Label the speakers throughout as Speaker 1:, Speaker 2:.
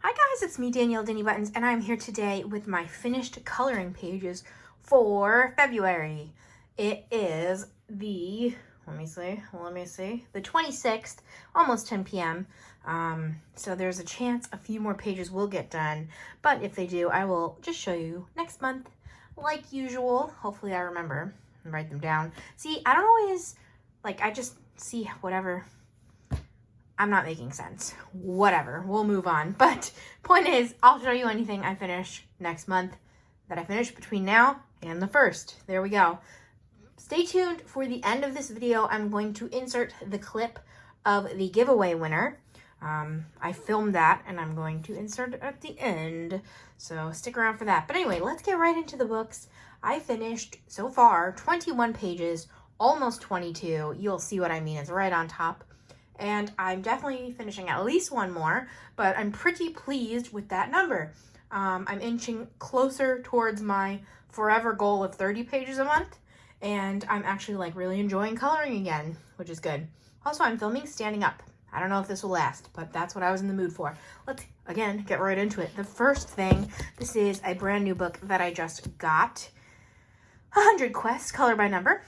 Speaker 1: Hi guys, it's me, Danielle Danibuttons, and I'm here today with my finished coloring pages for February. It is the, let me see, the 26th, almost 10 p.m. So there's a chance a few more pages will get done, but if they do, I will just show you next month, like usual. Hopefully I remember and write them down. See, I don't always, I just see whatever. I'm not making sense. Whatever, we'll move on. But point is, I'll show you anything I finish next month that I finish between now and the 1st. There we go. Stay tuned for the end of this video. I'm going to insert the clip of the giveaway winner. I filmed that and I'm going to insert it at the end. So stick around for that. But anyway, let's get right into the books. I finished so far 21 pages, almost 22. You'll see what I mean. It's right on top. And I'm definitely finishing at least one more, but I'm pretty pleased with that number. I'm inching closer towards my forever goal of 30 pages a month, and I'm actually really enjoying coloring again, which is good. Also, I'm filming standing up. I don't know if this will last, but that's what I was in the mood for. Let's, again, get right into it. The first thing, this is a brand new book that I just got. 100 Quests, color by number.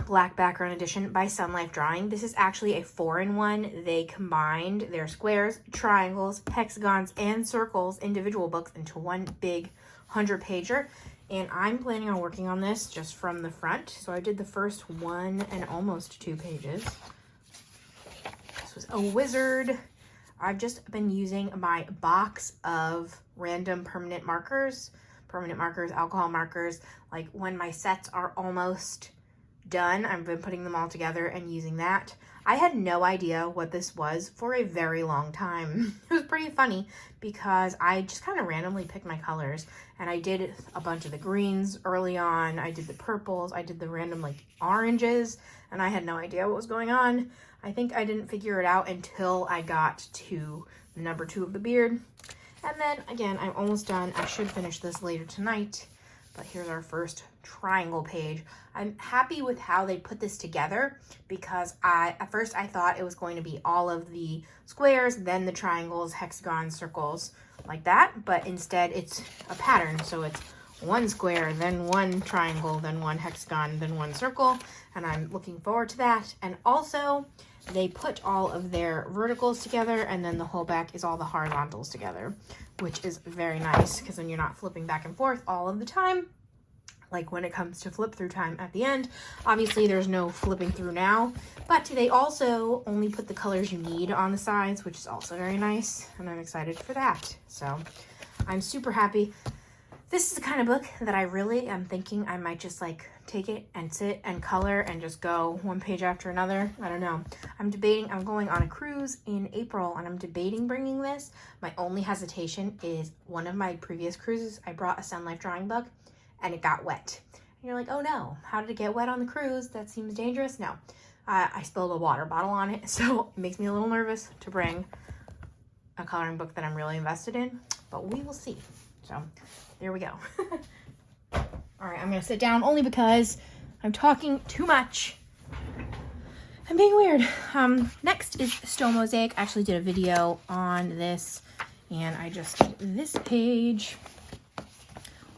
Speaker 1: Black background edition by Sun Life Drawing. This is actually a 4-in-1. They combined their squares, triangles, hexagons, and circles individual books into one big 100-pager. And I'm planning on working on this just from the front. So I did the first 1 and almost 2 pages. This was a wizard. I've just been using my box of random permanent markers, alcohol markers. Like when my sets are almost done, I've been putting them all together and using that. I had no idea what this was for a very long time. It was pretty funny because I just kind of randomly picked my colors, and I did a bunch of the greens early on. I did the purples, I did the random oranges, and I had no idea what was going on. I think I didn't figure it out until I got to number 2 of the beard. And then again, I'm almost done. I should finish this later tonight. But here's our first triangle page. I'm happy with how they put this together because at first I thought it was going to be all of the squares, then the triangles, hexagons, circles, like that. But instead it's a pattern. So it's 1 square, then 1 triangle, then 1 hexagon, then 1 circle. And I'm looking forward to that. And also they put all of their verticals together, and then the whole back is all the horizontals together, which is very nice because then you're not flipping back and forth all of the time. Like when it comes to flip through time at the end. Obviously there's no flipping through now, but they also only put the colors you need on the sides, which is also very nice, and I'm excited for that. So I'm super happy. This is the kind of book that I really am thinking I might just take it and sit and color and just go one page after another. I don't know. I'm debating. I'm going on a cruise in April, and I'm debating bringing this. My only hesitation is one of my previous cruises, I brought a Sun Life Drawing book and it got wet. And you're like, oh no, how did it get wet on the cruise? That seems dangerous. No, I spilled a water bottle on it, so it makes me a little nervous to bring a coloring book that I'm really invested in, but we will see. So there we go. All right, I'm gonna sit down only because I'm talking too much. I'm being weird. Next is stone mosaic. I actually did a video on this, and I just did this page.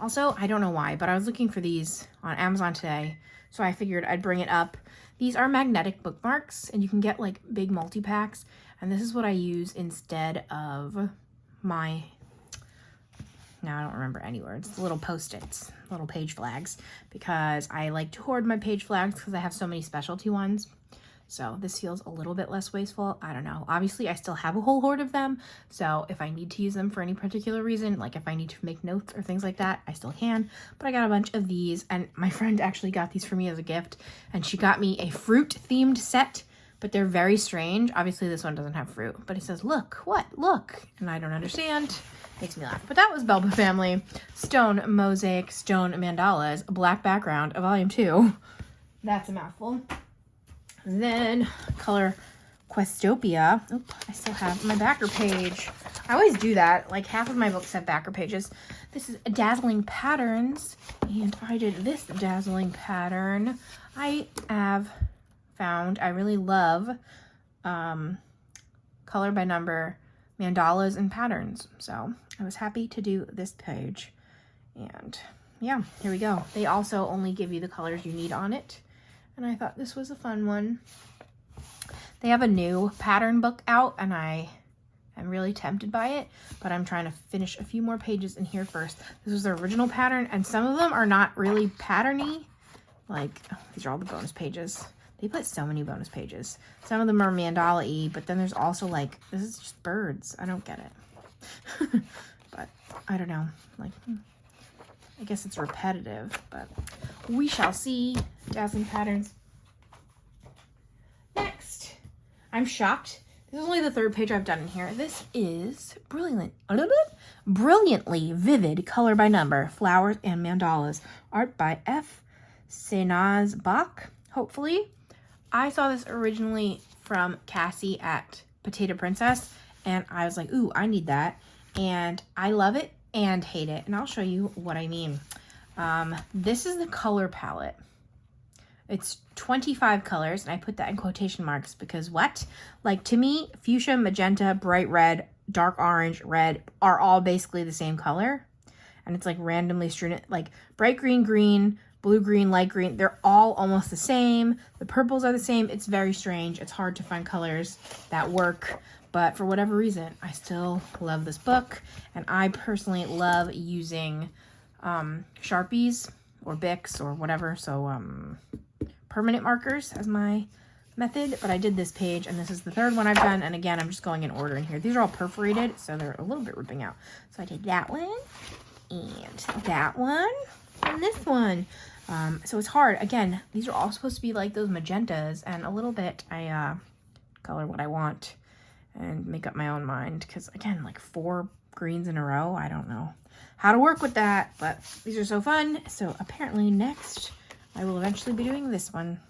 Speaker 1: Also, I don't know why, but I was looking for these on Amazon today, so I figured I'd bring it up. These are magnetic bookmarks, and you can get big multi-packs, and this is what I use instead of my, now I don't remember any words, little Post-its, little page flags, because I like to hoard my page flags because I have so many specialty ones. So this feels a little bit less wasteful. I don't know. Obviously, I still have a whole hoard of them. So if I need to use them for any particular reason, like if I need to make notes or things like that, I still can. But I got a bunch of these, and my friend actually got these for me as a gift. And she got me a fruit-themed set, but they're very strange. Obviously, this one doesn't have fruit. But it says, look, what? Look. And I don't understand. Makes me laugh. But that was Belba Family. Stone Mosaic, Stone Mandalas, Black Background, Volume 2. That's a mouthful. Then color Questopia. Oop, I still have my backer page. I always do that. Half of my books have backer pages. This is Dazzling Patterns, and I did this dazzling pattern. I have found I really love color by number mandalas and patterns. So I was happy to do this page. And yeah, here we go. They also only give you the colors you need on it. And I thought this was a fun one. They have a new pattern book out, and I am really tempted by it, but I'm trying to finish a few more pages in here first. This was the original pattern, and some of them are not really patterny. Like, oh, these are all the bonus pages. They put so many bonus pages. Some of them are mandala-y, but then there's also like, this is just birds. I don't get it. But I don't know. Like, I guess it's repetitive, but we shall see. Dazzling patterns. Next, I'm shocked. This is only the third page I've done in here. This is brilliantly vivid color by number, flowers and mandalas. Art by F. Shaina Bach, hopefully. I saw this originally from Cassie at Potato Princess, and I was like, ooh, I need that. And I love it and hate it. And I'll show you what I mean. This is the color palette. It's 25 colors, and I put that in quotation marks because what? Like, to me, fuchsia, magenta, bright red, dark orange, red are all basically the same color. And it's like randomly strewn, like bright green, green, blue, green, light green. They're all almost the same. The purples are the same. It's very strange. It's hard to find colors that work. But for whatever reason, I still love this book. And I personally love using Sharpies or Bics or whatever. So permanent markers as my method. But I did this page, and this is the third one I've done. And again, I'm just going in order in here. These are all perforated, so they're a little bit ripping out. So I did that one and that one and this one. So it's hard. Again, these are all supposed to be like those magentas, and a little bit I color what I want and make up my own mind, because again, like 4 greens in a row, I don't know how to work with that, but these are so fun. So apparently next I will eventually be doing this one,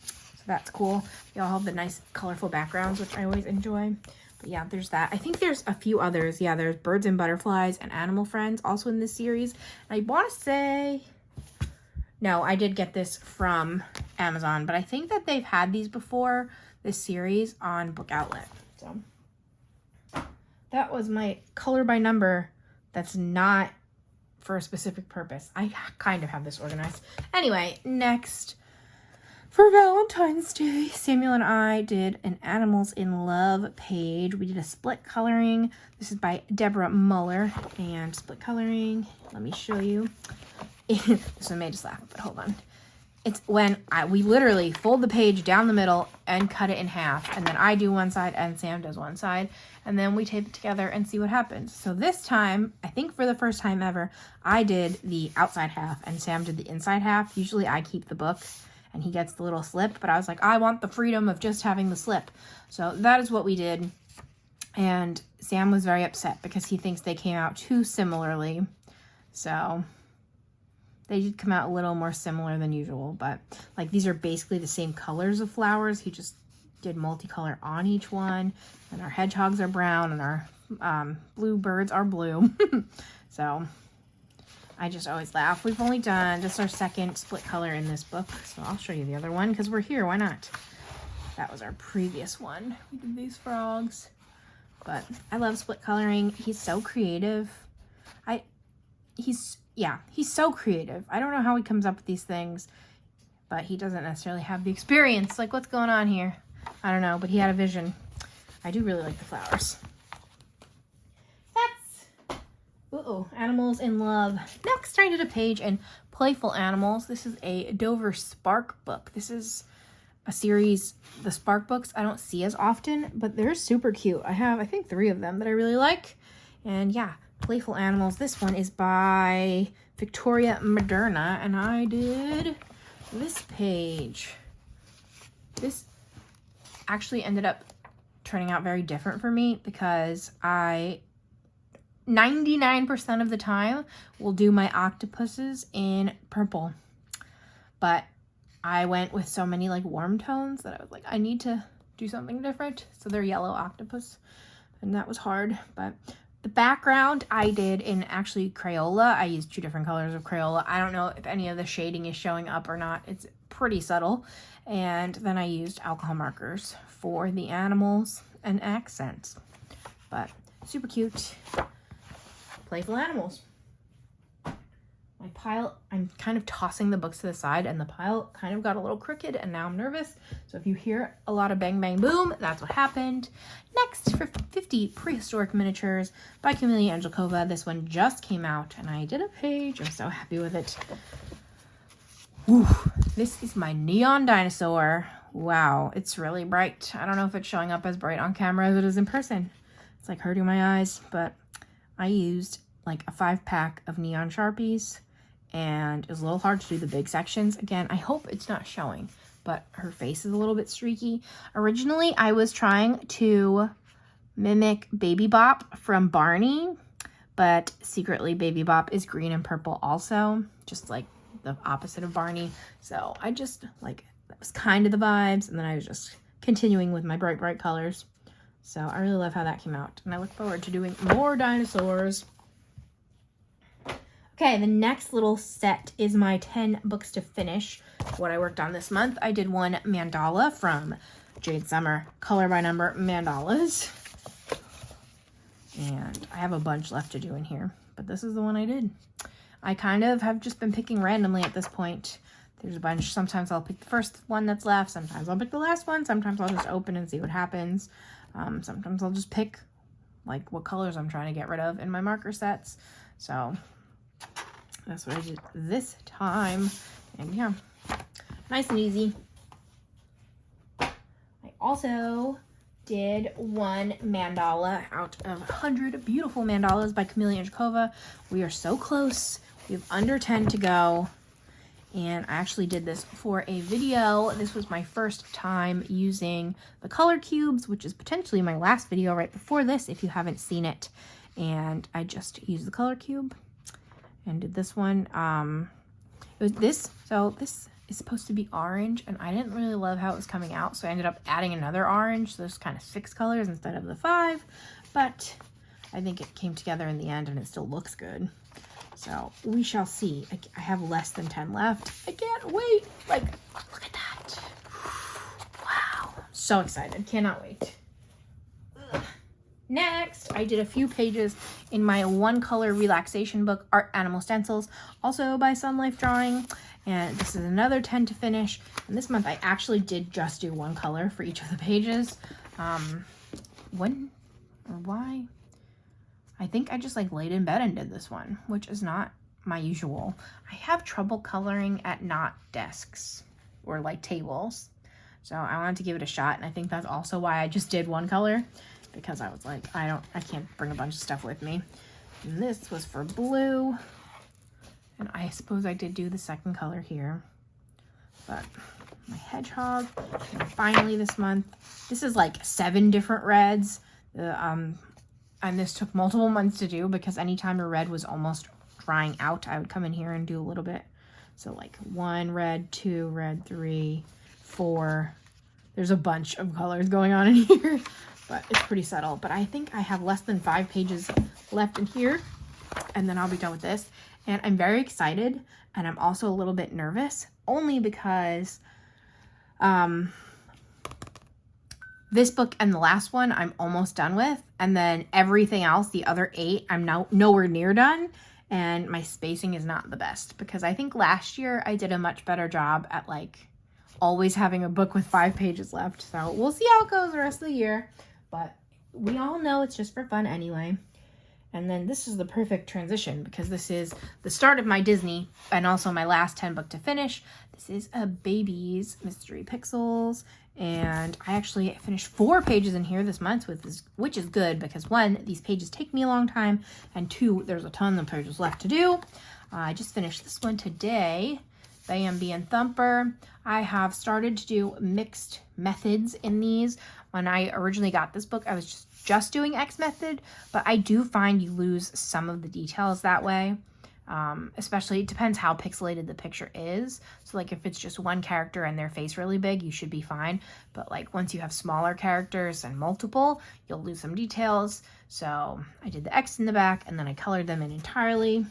Speaker 1: so that's cool. They all have the nice colorful backgrounds, which I always enjoy. But yeah, there's that. I think there's a few others. Yeah, there's Birds and Butterflies and Animal Friends also in this series. And I want to say, no, I did get this from Amazon, but I think that they've had these before, this series, on Book Outlet. So that was my color by number that's not for a specific purpose. I kind of have this organized. Anyway, next, for Valentine's Day, Samuel and I did an Animals in Love page. We did a split coloring. This is by Deborah Muller. And split coloring, let me show you. This one made us laugh, but hold on. It's when we literally fold the page down the middle and cut it in half. And then I do one side and Sam does one side. And then we tape it together and see what happens. So this time, I think for the first time ever, I did the outside half and Sam did the inside half. Usually I keep the book and he gets the little slip. But I was like, I want the freedom of just having the slip. So that is what we did. And Sam was very upset because he thinks they came out too similarly. So they did come out a little more similar than usual, but like these are basically the same colors of flowers. He just did multicolor on each one, and our hedgehogs are brown and our blue birds are blue. So I just always laugh. We've only done, this is our second split color in this book, so I'll show you the other one because we're here. Why not? That was our previous one. We did these frogs, but I love split coloring. He's so creative. He's so creative. I don't know how he comes up with these things, but he doesn't necessarily have the experience. Like, what's going on here? I don't know, but he had a vision. I do really like the flowers. That's, Animals in Love. Next, I did a page in Playful Animals. This is a Dover Spark book. This is a series, the Spark books, I don't see as often, but they're super cute. I have, I think, 3 of them that I really like. And yeah, Playful Animals. This one is by Victoria Moderna, and I did this page. This actually ended up turning out very different for me because I 99% of the time will do my octopuses in purple, but I went with so many like warm tones that I was like, I need to do something different. So they're yellow octopus, and that was hard. But the background I did in actually Crayola. I used 2 different colors of Crayola. I don't know if any of the shading is showing up or not. It's pretty subtle. And then I used alcohol markers for the animals and accents. But Super cute. Playful animals. My pile, I'm kind of tossing the books to the side and the pile kind of got a little crooked and now I'm nervous. So if you hear a lot of bang, bang, boom, that's what happened. Next, for 50 Prehistoric Miniatures by Camelia Angelkova. This one just came out and I did a page. I'm so happy with it. Ooh, this is my neon dinosaur. Wow, it's really bright. I don't know if it's showing up as bright on camera as it is in person. It's like hurting my eyes, but I used like a 5-pack of neon Sharpies and it was a little hard to do the big sections. Again, I hope it's not showing, but her face is a little bit streaky. Originally, I was trying to mimic Baby Bop from Barney, but secretly Baby Bop is green and purple also, just like the opposite of Barney. So I just like, that was kind of the vibes. And then I was just continuing with my bright, bright colors. So I really love how that came out. And I look forward to doing more dinosaurs. Okay, the next little set is my 10 books to finish. What I worked on this month, I did one mandala from Jade Summer Color by Number Mandalas. And I have a bunch left to do in here, but this is the one I did. I kind of have just been picking randomly at this point. There's a bunch. Sometimes I'll pick the first one that's left. Sometimes I'll pick the last one. Sometimes I'll just open and see what happens. Sometimes I'll just pick like what colors I'm trying to get rid of in my marker sets. So that's what I did this time. And yeah, nice and easy. I also did one mandala out of 100 beautiful mandalas by Camelia Angelkova. We are so close. We have under 10 to go. And I actually did this for a video. This was my first time using the color cubes, which is potentially my last video right before this if you haven't seen it. And I just used the color cube and did this one. It was this, so this is supposed to be orange and I didn't really love how it was coming out. So I ended up adding another orange. So there's kind of 6 colors instead of the 5, but I think it came together in the end and it still looks good. So we shall see. I have less than 10 left. I can't wait. Like, look at that. Wow. So excited. Cannot wait. Ugh. Next, I did a few pages in my one color relaxation book, Art Animal Stencils, also by Sun Life Drawing. And this is another 10 to finish. And this month I actually did just do one color for each of the pages. When or why? I think I just like laid in bed and did this one, which is not my usual. I have trouble coloring at not desks or like tables. So I wanted to give it a shot. And I think that's also why I just did one color, because I was like, I can't bring a bunch of stuff with me. And this was for blue. And I suppose I did do the second color here, but my hedgehog. And finally this month, this is like 7 different reds. And this took multiple months to do because anytime a red was almost drying out, I would come in here and do a little bit. So like 1 red, 2 red, 3, 4. There's a bunch of colors going on in here, but it's pretty subtle. But I think I have less than 5 pages left in here, and then I'll be done with this. And I'm very excited, and I'm also a little bit nervous, only because this book and the last one I'm almost done with, and then everything else, the other 8, I'm now nowhere near done, and my spacing is not the best, because I think last year I did a much better job at like always having a book with 5 pages left. So we'll see how it goes the rest of the year, but we all know it's just for fun anyway. And then this is the perfect transition because this is the start of my Disney and also my last 10 book to finish. This is a Baby's Mystery Pixels. And I actually finished 4 pages in here this month, which is good because 1, these pages take me a long time, and 2, there's a ton of pages left to do. I just finished this one today, Bambi and Thumper. I have started to do mixed methods in these. When I originally got this book, I was just doing X method, but I do find you lose some of the details that way. Especially, it depends how pixelated the picture is. So like if it's just one character and their face really big, you should be fine. But like once you have smaller characters and multiple, you'll lose some details. So I did the X in the back and then I colored them in entirely.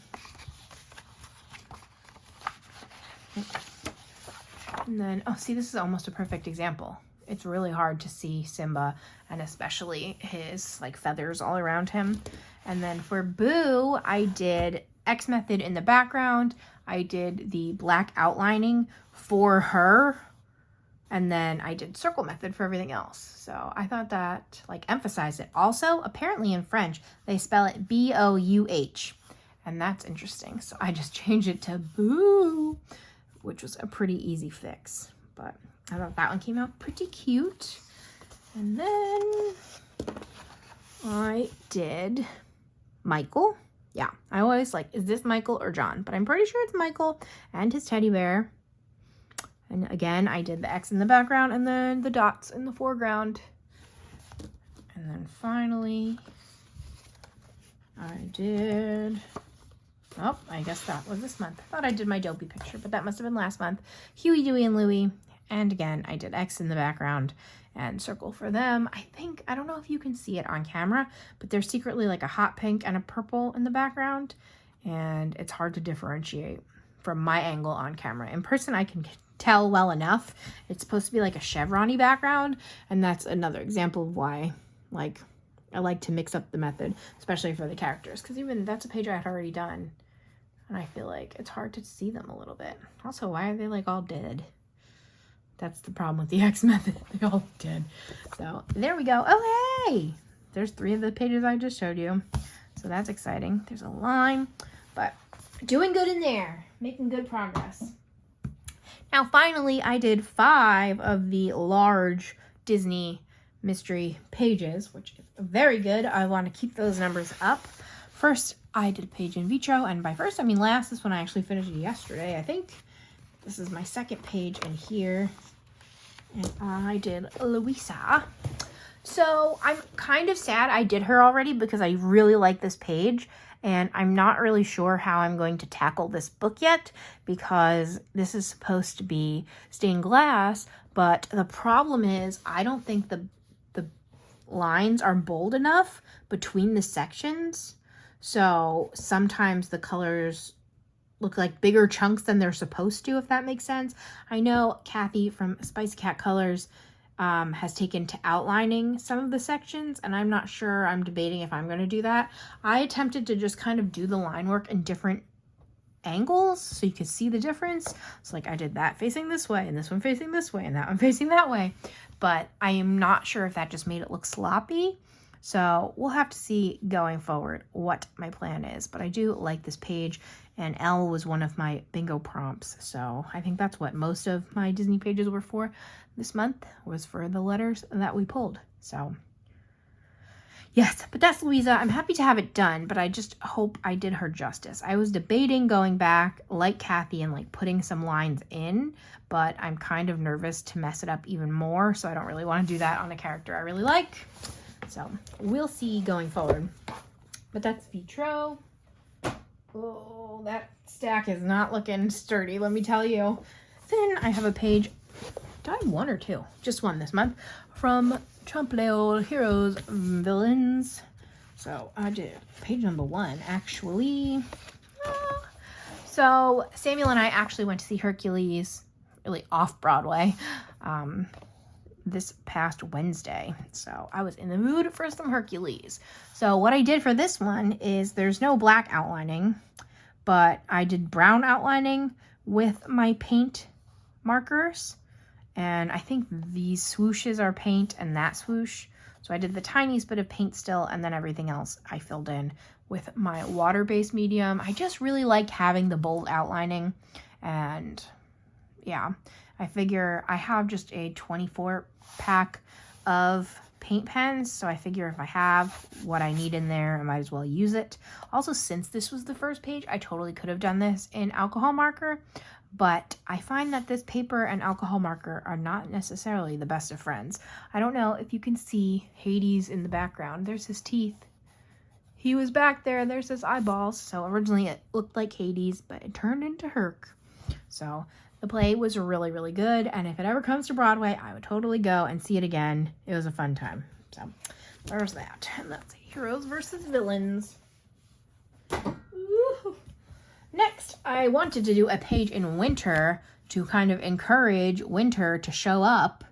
Speaker 1: And then, oh, see, this is almost a perfect example. it's really hard to see Simba, and especially his like feathers all around him. And then for Boo, I did X method in the background. I did the black outlining for her, and then I did circle method for everything else. So I thought that like emphasized it. Also, apparently in French, they spell it B-O-U-H, and that's interesting. So I just changed it to Boo, which was a pretty easy fix. But I thought that one came out pretty cute. And then I did Michael. Yeah, I always like, is this Michael or John? But I'm pretty sure it's Michael and his teddy bear. And again, I did the X in the background and then the dots in the foreground. And then finally, I did, oh, I guess that was this month. I thought I did my dopey picture, but that must have been last month. Huey, Dewey, and Louie. And again, I did X in the background and circle for them. I think, I don't know if you can see it on camera, but there's secretly like a hot pink and a purple in the background. And it's hard to differentiate from my angle on camera. In person, I can tell well enough. It's supposed to be like a chevron-y background. And that's another example of why, like, I like to mix up the method, especially for the characters. Because even that's a page I had already done. And I feel like it's hard to see them a little bit. Also, why are they like all dead? That's the problem with the X method. They all did. So there we go. Oh, hey! There's 3 of the pages I just showed you. So that's exciting. There's a line, but doing good in there. Making good progress. Now, finally, I did 5 of the large Disney mystery pages, which is very good. I want to keep those numbers up. First, I did a page in vitro, and by first, I mean last. This one I actually finished yesterday, I think. This is my second page in here. And I did Louisa. So I'm kind of sad I did her already because I really like this page. And I'm not really sure how I'm going to tackle this book yet because this is supposed to be stained glass. But the problem is I don't think the lines are bold enough between the sections. So sometimes the colors look like bigger chunks than they're supposed to, if that makes sense. I know Kathy from Spicy Cat Colors has taken to outlining some of the sections, and I'm not sure. I'm debating if I'm going to do that. I attempted to just kind of do the line work in different angles so you could see the difference. So like I did that facing this way, and this one facing this way, and that one facing that way. But I am not sure if that just made it look sloppy. So we'll have to see going forward what my plan is. But I do like this page, and L was one of my bingo prompts. So I think that's what most of my Disney pages were for this month, was for the letters that we pulled. So yes, but that's Louisa. I'm happy to have it done, but I just hope I did her justice. I was debating going back like Kathy and like putting some lines in, but I'm kind of nervous to mess it up even more. So I don't really want to do that on a character I really like. So we'll see going forward. But that's Vitro. Oh, that stack is not looking sturdy, let me tell you. Then I have a page. Did I have 1 or 2? Just 1 this month. From Trompe Heroes Villains. So I did page number 1, actually. So Samuel and I actually went to see Hercules, really off-Broadway, this past Wednesday. So I was in the mood for some Hercules. So what I did for this one is there's no black outlining, but I did brown outlining with my paint markers. And I think these swooshes are paint and that swoosh. So I did the tiniest bit of paint still, and then everything else I filled in with my water-based medium. I just really like having the bold outlining. And yeah, I figure I have just a 24 pack of paint pens, so I figure if I have what I need in there, I might as well use it. Also, since this was the first page, I totally could have done this in alcohol marker, but I find that this paper and alcohol marker are not necessarily the best of friends. I don't know if you can see Hades in the background. There's his teeth. He was back there. There's his eyeballs. So originally it looked like Hades, but it turned into Herc. So the play was really, really good, and if it ever comes to Broadway, I would totally go and see it again. It was a fun time. So there's that. And that's Heroes versus Villains. Ooh. Next, I wanted to do a page in winter to kind of encourage winter to show up.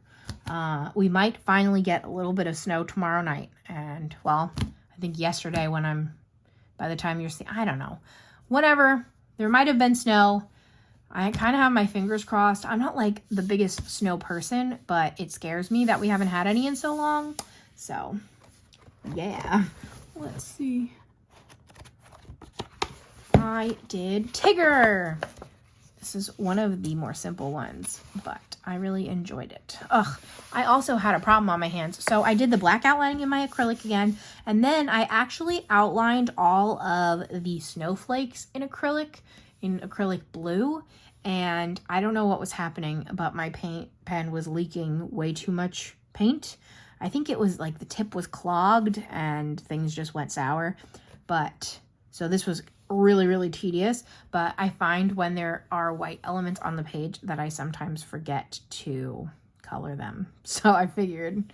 Speaker 1: We might finally get a little bit of snow tomorrow night. And, well, I think yesterday by the time you're seeing, I don't know. Whatever. There might have been snow. I kind of have my fingers crossed. I'm not like the biggest snow person, but it scares me that we haven't had any in so long. So, yeah. Let's see. I did Tigger. This is one of the more simple ones, but I really enjoyed it. Ugh, I also had a problem on my hands. So I did the black outlining in my acrylic again, and then I actually outlined all of the snowflakes in acrylic blue, and I don't know what was happening, but my paint pen was leaking way too much paint. I think it was like the tip was clogged and things just went sour. But so this was really, really tedious, but I find when there are white elements on the page that I sometimes forget to color them. So I figured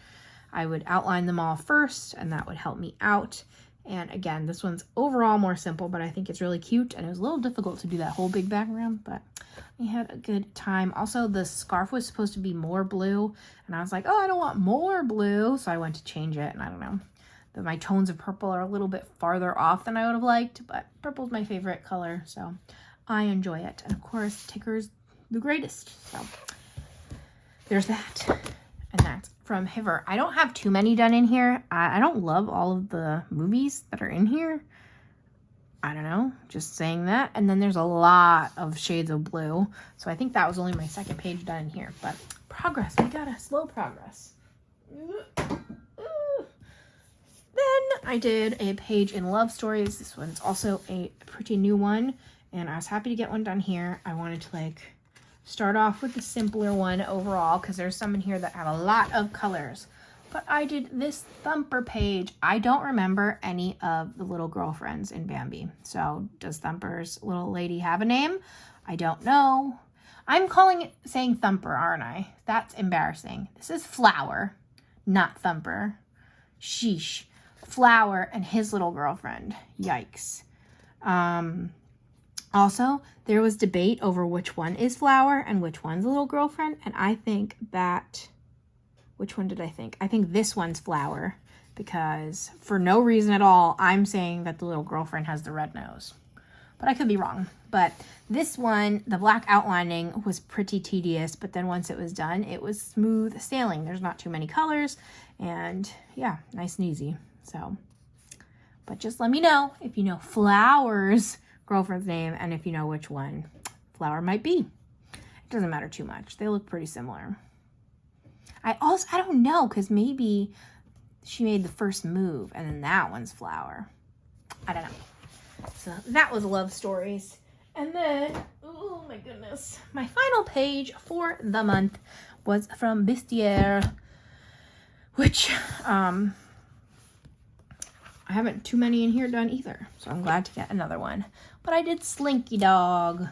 Speaker 1: I would outline them all first, and that would help me out. And again, this one's overall more simple, but I think it's really cute, and it was a little difficult to do that whole big background, but I had a good time. Also, the scarf was supposed to be more blue, and I was like, oh, I don't want more blue, so I went to change it, and I don't know. My tones of purple are a little bit farther off than I would have liked, but purple's my favorite color, so I enjoy it. And of course, Tigger's the greatest, so there's that. And that's from Hiver. I don't have too many done in here. I don't love all of the movies that are in here. I don't know, just saying that. And then there's a lot of shades of blue, so I think that was only my second page done in here, but progress, we got a slow progress. Then I did a page in Love Stories. This one's also a pretty new one, and I was happy to get one done here. I wanted to like start off with the simpler one overall because there's some in here that have a lot of colors. But I did this Thumper page. I don't remember any of the little girlfriends in Bambi. So does Thumper's little lady have a name? I don't know. I'm saying Thumper, aren't I? That's embarrassing. This is Flower, not Thumper. Sheesh. Flower and his little girlfriend. Yikes. Also, there was debate over which one is Flower and which one's the little girlfriend. And I think that, which one did I think? I think this one's Flower, because for no reason at all, I'm saying that the little girlfriend has the red nose. But I could be wrong. But this one, the black outlining was pretty tedious, but then once it was done, it was smooth sailing. There's not too many colors, and yeah, nice and easy. So, but just let me know if you know Flower's girlfriend's name and if you know which one Flower might be. It doesn't matter too much. They look pretty similar. I don't know, because maybe she made the first move and then that one's Flower. I don't know. So that was Love Stories. And then, oh my goodness, my final page for the month was from Bustier, which, I haven't too many in here done either, so I'm glad to get another one. But I did Slinky Dog.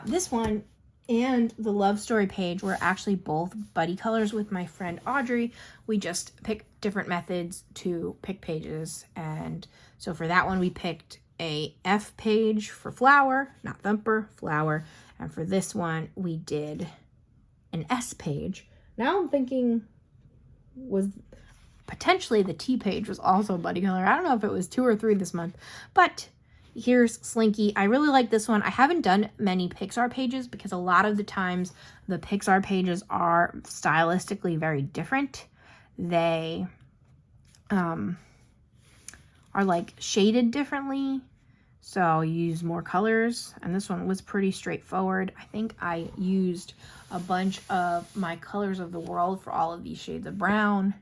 Speaker 1: This one and the Love Story page were actually both buddy colors with my friend Audrey. We just picked different methods to pick pages, and so for that one we picked a F page for Flower, not Thumper, Flower, and for this one we did an S page. Now I'm thinking, was potentially the T page was also buddy color. I don't know if it was 2 or 3 this month, but here's Slinky. I really like this one. I haven't done many Pixar pages because a lot of the times the Pixar pages are stylistically very different. They are like shaded differently, so you use more colors, and this one was pretty straightforward. I think I used a bunch of my colors of the world for all of these shades of brown.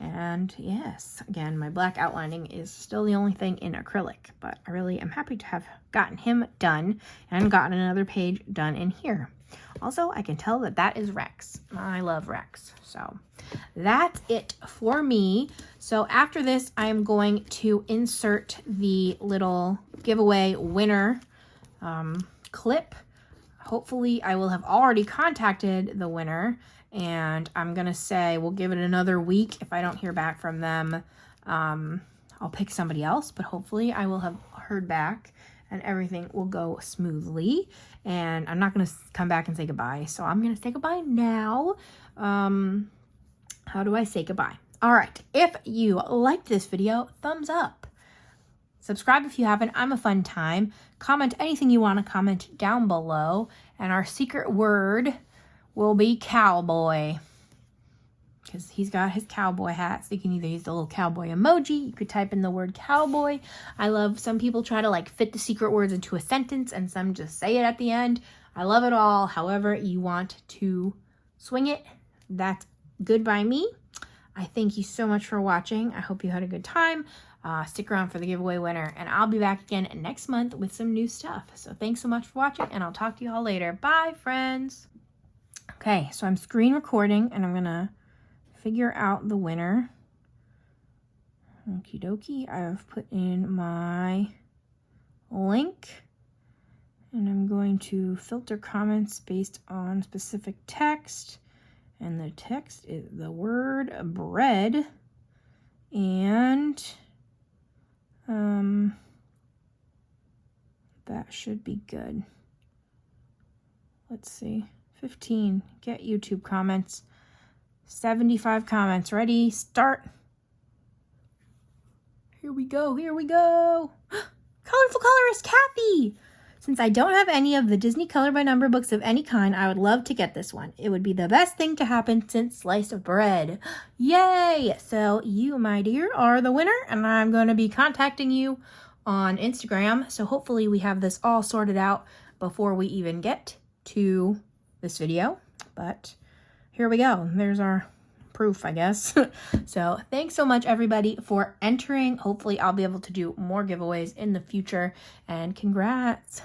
Speaker 1: And yes, again, my black outlining is still the only thing in acrylic, but I really am happy to have gotten him done and gotten another page done in here. Also, I can tell that that is Rex. I love Rex. So that's it for me. So after this, I'm going to insert the little giveaway winner clip. Hopefully, I will have already contacted the winner. And I'm going to say we'll give it another week. If I don't hear back from them, I'll pick somebody else. But hopefully I will have heard back and everything will go smoothly. And I'm not going to come back and say goodbye. So I'm going to say goodbye now. how do I say goodbye? All right, if you liked this video, thumbs up. Subscribe if you haven't. I'm a fun time. Comment anything you want to comment down below. And our secret word will be cowboy, because he's got his cowboy hat. So you can either use the little cowboy emoji. You could type in the word cowboy. I love, some people try to like fit the secret words into a sentence and some just say it at the end. I love it all. However you want to swing it, that's good by me. I thank you so much for watching. I hope you had a good time. Stick around for the giveaway winner, and I'll be back again next month with some new stuff. So thanks so much for watching, and I'll talk to you all later. Bye, friends. Okay, so I'm screen recording, and I'm gonna figure out the winner. Okie dokie. I've put in my link, and I'm going to filter comments based on specific text. And the text is the word bread, and that should be good. Let's see, 15, get YouTube comments, 75 comments, ready, start. Here we go, here we go. Colorful colorist Kathy. Since I don't have any of the Disney Color by Number books of any kind, I would love to get this one. It would be the best thing to happen since sliced of bread. Yay! So you, my dear, are the winner, and I'm going to be contacting you on Instagram. So hopefully we have this all sorted out before we even get to this video. But here we go. There's our proof, I guess. So thanks so much, everybody, for entering. Hopefully I'll be able to do more giveaways in the future, and congrats.